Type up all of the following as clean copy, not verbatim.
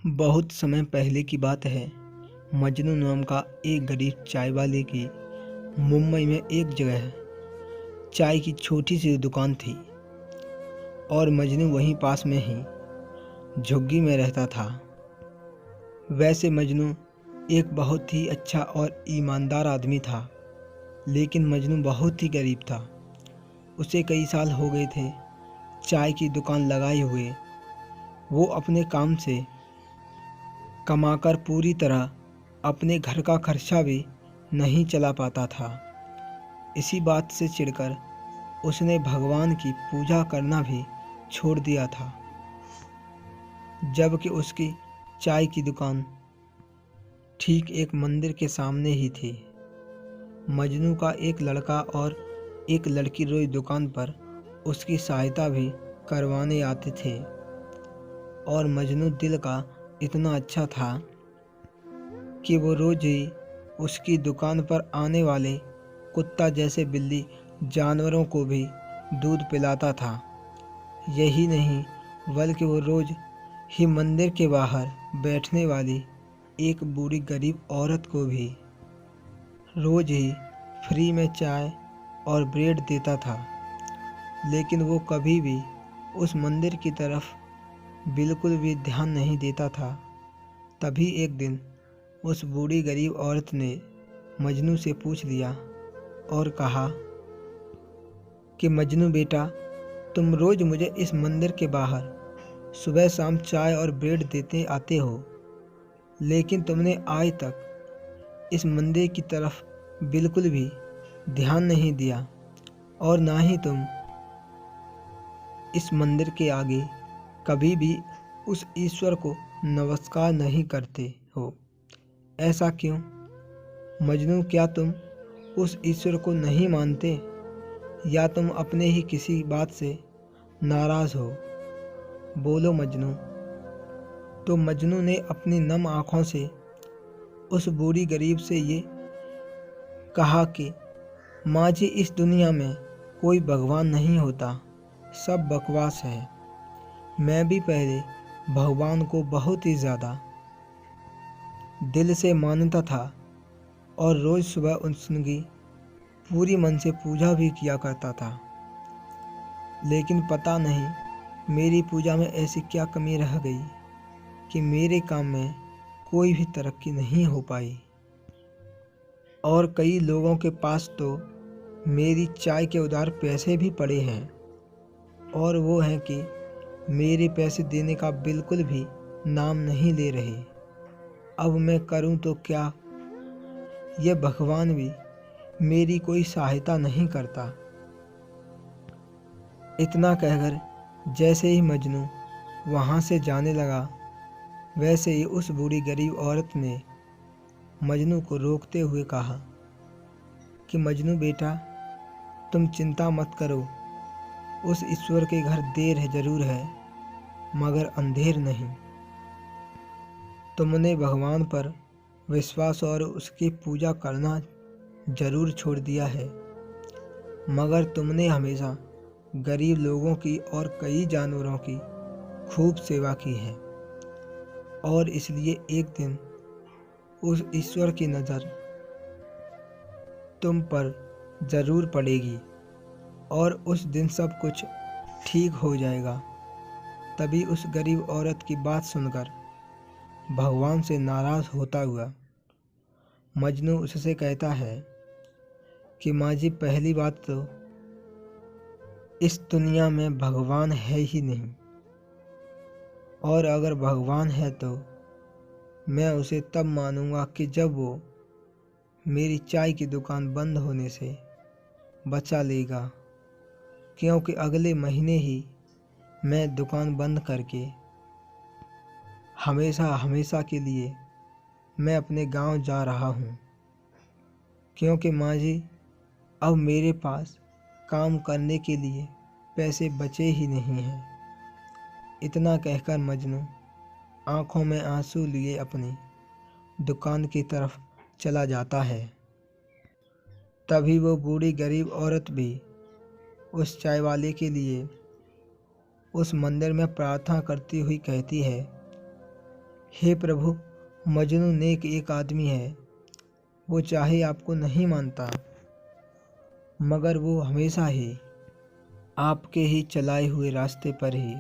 बहुत समय पहले की बात है। मजनू नाम का एक गरीब चाय वाले की मुंबई में एक जगह चाय की छोटी सी दुकान थी और मजनू वहीं पास में ही झुग्गी में रहता था। वैसे मजनू एक बहुत ही अच्छा और ईमानदार आदमी था, लेकिन मजनू बहुत ही गरीब था। उसे कई साल हो गए थे चाय की दुकान लगाए हुए। वो अपने काम से कमाकर पूरी तरह अपने घर का खर्चा भी नहीं चला पाता था। इसी बात से चिढ़कर उसने भगवान की पूजा करना भी छोड़ दिया था, जबकि उसकी चाय की दुकान ठीक एक मंदिर के सामने ही थी। मजनू का एक लड़का और एक लड़की रोज दुकान पर उसकी सहायता भी करवाने आते थे और मजनू दिल का इतना अच्छा था कि वो रोज ही उसकी दुकान पर आने वाले कुत्ता जैसे बिल्ली जानवरों को भी दूध पिलाता था। यही नहीं, बल्कि वो रोज ही मंदिर के बाहर बैठने वाली एक बूढ़ी गरीब औरत को भी रोज ही फ्री में चाय और ब्रेड देता था। लेकिन वो कभी भी उस मंदिर की तरफ बिल्कुल भी ध्यान नहीं देता था। तभी एक दिन उस बूढ़ी गरीब औरत ने मजनू से पूछ लिया और कहा कि मजनू बेटा, तुम रोज मुझे इस मंदिर के बाहर सुबह शाम चाय और ब्रेड देते आते हो, लेकिन तुमने आज तक इस मंदिर की तरफ बिल्कुल भी ध्यान नहीं दिया और ना ही तुम इस मंदिर के आगे कभी भी उस ईश्वर को नमस्कार नहीं करते हो। ऐसा क्यों मजनू? क्या तुम उस ईश्वर को नहीं मानते या तुम अपने ही किसी बात से नाराज हो? बोलो मजनू। तो मजनू ने अपनी नम आंखों से उस बूढ़ी गरीब से ये कहा कि माँ जी, इस दुनिया में कोई भगवान नहीं होता, सब बकवास है। मैं भी पहले भगवान को बहुत ही ज़्यादा दिल से मानता था और रोज़ सुबह उनकी पूरी मन से पूजा भी किया करता था, लेकिन पता नहीं मेरी पूजा में ऐसी क्या कमी रह गई कि मेरे काम में कोई भी तरक्की नहीं हो पाई। और कई लोगों के पास तो मेरी चाय के उधार पैसे भी पड़े हैं और वो हैं कि मेरे पैसे देने का बिल्कुल भी नाम नहीं ले रहे। अब मैं करूं तो क्या? ये भगवान भी मेरी कोई सहायता नहीं करता। इतना कहकर जैसे ही मजनू वहाँ से जाने लगा, वैसे ही उस बूढ़ी गरीब औरत ने मजनू को रोकते हुए कहा कि मजनू बेटा, तुम चिंता मत करो। उस ईश्वर के घर देर है जरूर है, मगर अंधेर नहीं। तुमने भगवान पर विश्वास और उसकी पूजा करना जरूर छोड़ दिया है, मगर तुमने हमेशा गरीब लोगों की और कई जानवरों की खूब सेवा की है और इसलिए एक दिन उस ईश्वर की नज़र तुम पर ज़रूर पड़ेगी और उस दिन सब कुछ ठीक हो जाएगा। तभी उस गरीब औरत की बात सुनकर भगवान से नाराज़ होता हुआ मजनू उससे कहता है कि माँ जी, पहली बात तो इस दुनिया में भगवान है ही नहीं, और अगर भगवान है तो मैं उसे तब मानूंगा कि जब वो मेरी चाय की दुकान बंद होने से बचा लेगा, क्योंकि अगले महीने ही मैं दुकान बंद करके हमेशा हमेशा के लिए मैं अपने गांव जा रहा हूँ, क्योंकि माँ जी, अब मेरे पास काम करने के लिए पैसे बचे ही नहीं हैं। इतना कहकर मजनू आंखों में आंसू लिए अपनी दुकान की तरफ चला जाता है। तभी वो बूढ़ी गरीब औरत भी उस चाय वाले के लिए उस मंदिर में प्रार्थना करती हुई कहती है हे प्रभु, मजनू नेक एक आदमी है। वो चाहे आपको नहीं मानता, मगर वो हमेशा ही आपके ही चलाए हुए रास्ते पर ही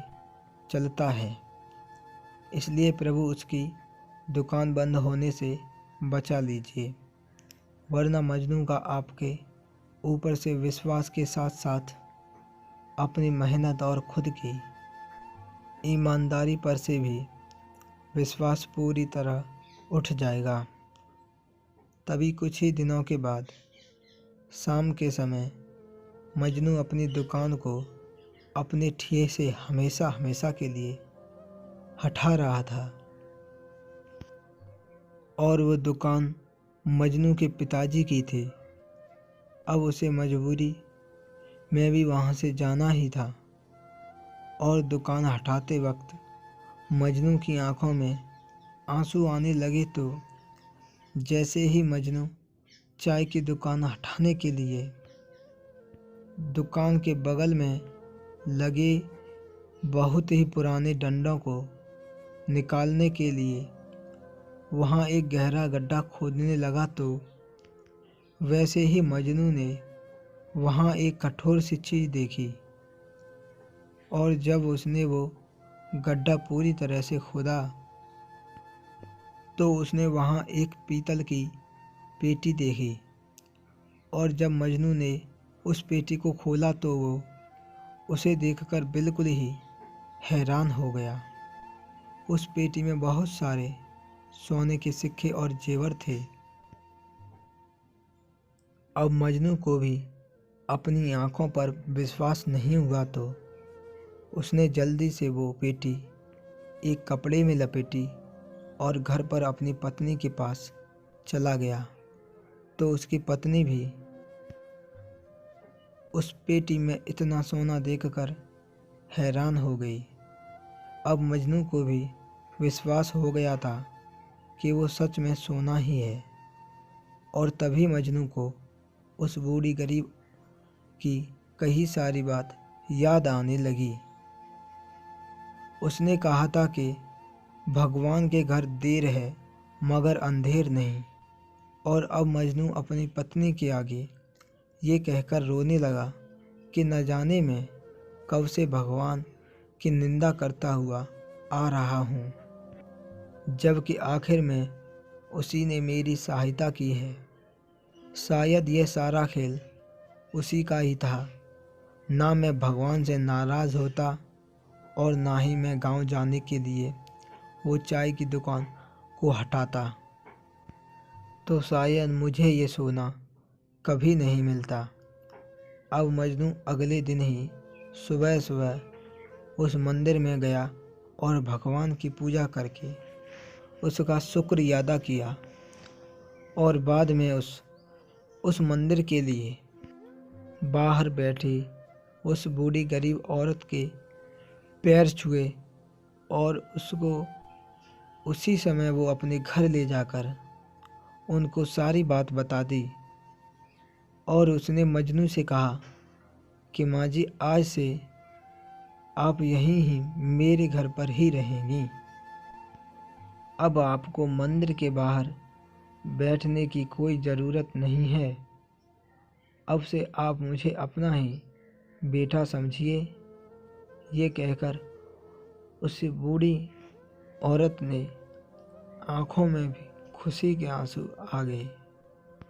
चलता है। इसलिए प्रभु उसकी दुकान बंद होने से बचा लीजिए, वरना मजनू का आपके ऊपर से विश्वास के साथ साथ अपनी मेहनत और खुद की ईमानदारी पर से भी विश्वास पूरी तरह उठ जाएगा। तभी कुछ ही दिनों के बाद शाम के समय मजनू अपनी दुकान को अपने ठिए से हमेशा हमेशा के लिए हटा रहा था, और वो दुकान मजनू के पिताजी की थी। अब उसे मजबूरी में भी वहाँ से जाना ही था, और दुकान हटाते वक्त मजनू की आंखों में आंसू आने लगे। तो जैसे ही मजनू चाय की दुकान हटाने के लिए दुकान के बगल में लगे बहुत ही पुराने डंडों को निकालने के लिए वहाँ एक गहरा गड्ढा खोदने लगा, तो वैसे ही मजनू ने वहाँ एक कठोर सी चीज़ देखी, और जब उसने वो गड्ढा पूरी तरह से खोदा तो उसने वहाँ एक पीतल की पेटी देखी। और जब मजनू ने उस पेटी को खोला तो वो उसे देखकर बिल्कुल ही हैरान हो गया। उस पेटी में बहुत सारे सोने के सिक्के और जेवर थे। अब मजनू को भी अपनी आंखों पर विश्वास नहीं हुआ, तो उसने जल्दी से वो पेटी एक कपड़े में लपेटी और घर पर अपनी पत्नी के पास चला गया। तो उसकी पत्नी भी उस पेटी में इतना सोना देखकर हैरान हो गई। अब मजनू को भी विश्वास हो गया था कि वो सच में सोना ही है, और तभी मजनू को उस बूढ़ी गरीब की कही सारी बात याद आने लगी। उसने कहा था कि भगवान के घर देर है मगर अंधेर नहीं, और अब मजनू अपनी पत्नी के आगे ये कहकर रोने लगा कि न जाने मैं कब से भगवान की निंदा करता हुआ आ रहा हूँ, जबकि आखिर में उसी ने मेरी सहायता की है। शायद यह सारा खेल उसी का ही था। ना मैं भगवान से नाराज़ होता, और ना ही मैं गांव जाने के लिए वो चाय की दुकान को हटाता, तो शायद मुझे ये सोना कभी नहीं मिलता। अब मजनू अगले दिन ही सुबह सुबह उस मंदिर में गया और भगवान की पूजा करके उसका शुक्र अदा किया, और बाद में उस मंदिर के लिए बाहर बैठी उस बूढ़ी गरीब औरत के पैर छुए, और उसको उसी समय वो अपने घर ले जाकर उनको सारी बात बता दी। और उसने मजनू से कहा कि माँ जी, आज से आप यहीं ही मेरे घर पर ही रहेंगी। अब आपको मंदिर के बाहर बैठने की कोई ज़रूरत नहीं है। अब से आप मुझे अपना ही बेटा समझिए। ये कहकर उस बूढ़ी औरत ने आंखों में भी खुशी के आंसू आ गए।